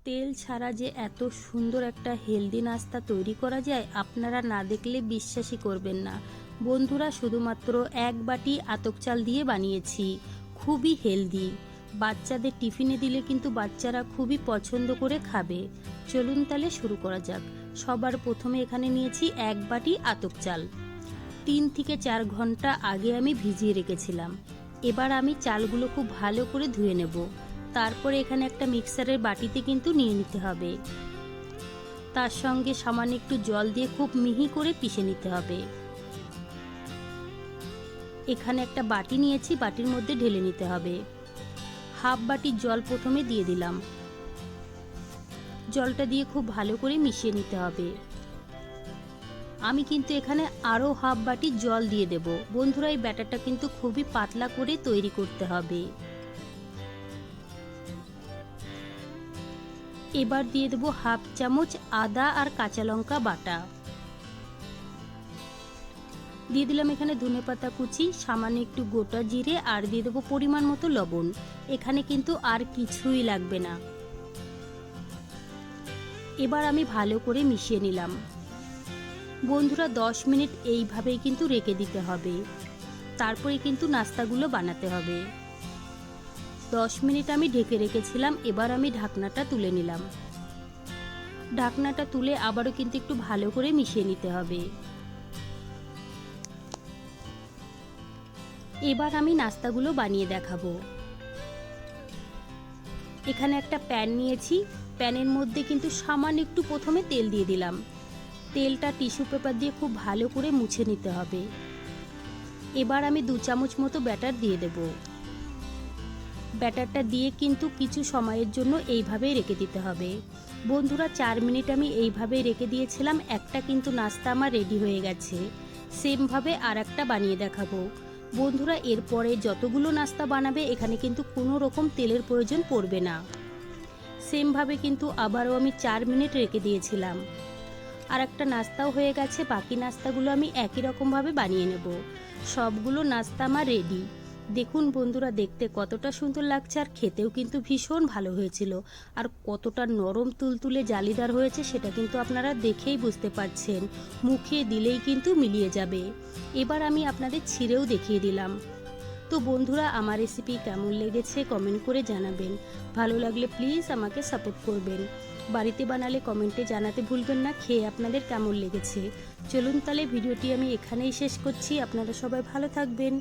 তেল ছাড়া যে এত সুন্দর একটা হেলদি নাস্তা তৈরি করা যায় আপনারা না দেখলে বিশ্বাসই করবেন না। বন্ধুরা, শুধুমাত্র এক বাটি আতপ চাল দিয়ে বানিয়েছি, খুবই হেলদি। বাচ্চাদের টিফিনে দিলে কিন্তু বাচ্চারা খুবই পছন্দ করে খাবে। চলুন তাহলে শুরু করা যাক। সবার প্রথমে এখানে নিয়েছি এক বাটি আতপ চাল। 3 থেকে 4 ঘন্টা আগে আমি ভিজিয়ে রেখেছিলাম। এবার আমি চালগুলো খুব ভালো করে ধুয়ে নেব। তারপরে এখানে একটা মিক্সারের বাটিতে কিন্তু নিয়ে নিতে হবে। তার সঙ্গে সামান্য একটু জল দিয়ে খুব মিহি করে পিষে নিতে হবে। এখানে একটা বাটি নিয়েছি, বাটির মধ্যে ঢেলে নিতে হবে। হাফ বাটি জল প্রথমে দিয়ে দিলাম। জলটা দিয়ে খুব ভালো করে মিশিয়ে নিতে হবে। আমি কিন্তু এখানে আরও হাফ বাটি জল দিয়ে দেব। বন্ধুরা, এই ব্যাটারটা কিন্তু খুবই পাতলা করে তৈরি করতে হবে। এবার দিয়ে দেবো হাফ চামচ আদা আর কাঁচা লঙ্কা বাটা। দিয়ে দিলাম এখানে ধনেপাতা কুচি, সামান্য একটু গোটা জিরে, আর দিয়ে দেবো পরিমাণ মতো লবণ। এখানে কিন্তু আর কিছুই লাগবে না। এবার আমি ভালো করে মিশিয়ে নিলাম। বন্ধুরা, 10 মিনিট এইভাবেই কিন্তু রেখে দিতে হবে। তারপরে কিন্তু নাস্তাগুলো বানাতে হবে। 10 মিনিট আমি ঢেকে রেখেছিলাম। এবার আমি ঢাকনাটা তুলে নিলাম। ঢাকনাটা তুলে আবারও কিন্তু একটু ভালো করে মিশিয়ে নিতে হবে। এবার আমি নাস্তাগুলো বানিয়ে দেখাবো। এখানে একটা প্যান নিয়েছি। প্যানের মধ্যে কিন্তু সামান্য একটু প্রথমে তেল দিয়ে দিলাম। তেলটা টিস্যু পেপার দিয়ে খুব ভালো করে মুছে নিতে হবে। এবার আমি 2 চামচ মতো ব্যাটার দিয়ে দেব। ব্যাটারটা দিয়ে কিন্তু কিছু সময়ের জন্য এইভাবেই রেখে দিতে হবে। বন্ধুরা, 4 মিনিট আমি এইভাবেই রেখে দিয়েছিলাম। একটা কিন্তু নাস্তা আমার রেডি হয়ে গেছে। সেমভাবে আর একটা বানিয়ে দেখাবো। বন্ধুরা, এরপরে যতগুলো নাস্তা বানাবে এখানে কিন্তু কোনো রকম তেলের প্রয়োজন পড়বে না। সেমভাবে কিন্তু আবারও আমি 4 মিনিট রেখে দিয়েছিলাম। আর একটা নাস্তাও হয়ে গেছে। বাকি নাস্তাগুলো আমি একই রকমভাবে বানিয়ে নেব। সবগুলো নাস্তা আমার রেডি। দেখুন বন্ধুরা, দেখতে কতটা সুন্দর লাগছে, আর খেতেও কিন্তু ভীষণ ভালো হয়েছিল। আর কতটা নরম তুলতুলে জালিদার হয়েছে সেটা কিন্তু আপনারা দেখেই বুঝতে পারছেন। মুখে দিলেই কিন্তু মিলিয়ে যাবে। এবার আমি আপনাদের ছিঁড়েও দেখিয়ে দিলাম। তো বন্ধুরা, আমার রেসিপি কেমন লেগেছে কমেন্ট করে জানাবেন। ভালো লাগলে প্লিজ আমাকে সাপোর্ট করবেন। বাড়িতে বানালে কমেন্টে জানাতে ভুলবেন না খেয়ে আপনাদের কেমন লেগেছে। চলুন তাহলে ভিডিওটি আমি এখানেই শেষ করছি। আপনারা সবাই ভালো থাকবেন।